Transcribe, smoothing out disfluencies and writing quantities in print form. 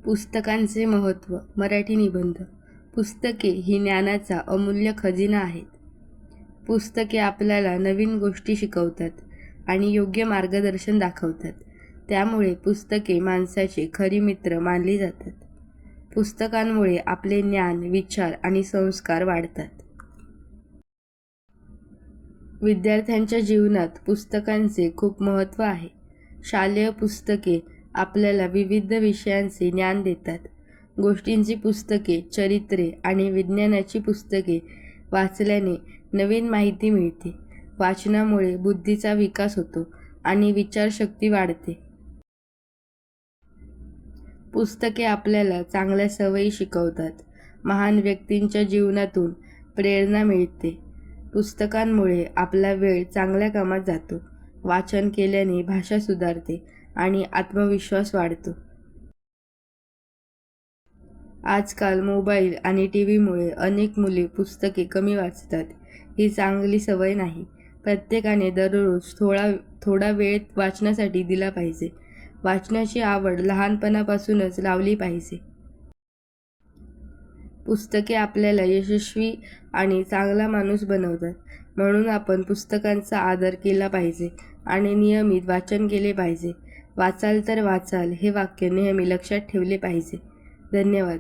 पुस्तकांचे महत्त्व. मराठी निबंध. पुस्तके ही ज्ञानाचा अमूल्य खजिना आहेत. पुस्तके आपल्याला नवीन गोष्टी शिकवतात आणि योग्य मार्गदर्शन दाखवतात. त्यामुळे पुस्तके माणसाचे खरी मित्र मानली जातात. पुस्तकांमुळे आपले ज्ञान, विचार आणि संस्कार वाढतात. विद्यार्थ्यांच्या जीवनात पुस्तकांचे खूप महत्त्व आहे. शालेय पुस्तके आपल्याला विविध विषयांचे ज्ञान देतात. गोष्टींची पुस्तके, चरित्रे आणि विज्ञानाची पुस्तके वाचल्याने नवीन माहिती मिळते. वाचनामुळे बुद्धीचा विकास होतो आणि विचारशक्ती वाढते. पुस्तके आपल्याला चांगल्या सवयी शिकवतात. महान व्यक्तींच्या जीवनातून प्रेरणा मिळते. पुस्तकांमुळे आपला वेळ चांगल्या कामात जातो. वाचन केल्याने भाषा सुधारते आणि आत्मविश्वास वाढतो. आजकाल मोबाईल आणि टीव्हीमुळे अनेक मुले पुस्तके कमी वाचतात. ही चांगली सवय नाही. प्रत्येकाने दररोज थोडा वेळ वाचनासाठी दिला पाहिजे. वाचनाची आवड लहानपणापासूनच लावली पाहिजे. पुस्तके आपल्याला यशस्वी आणि चांगला माणूस बनवतात. म्हणून आपण पुस्तकांचा आदर केला पाहिजे आणि नियमित वाचन केले पाहिजे. वाचाल तर वाचाल हे वाक्य नेहमी लक्षात ठेवले पाहिजे. धन्यवाद.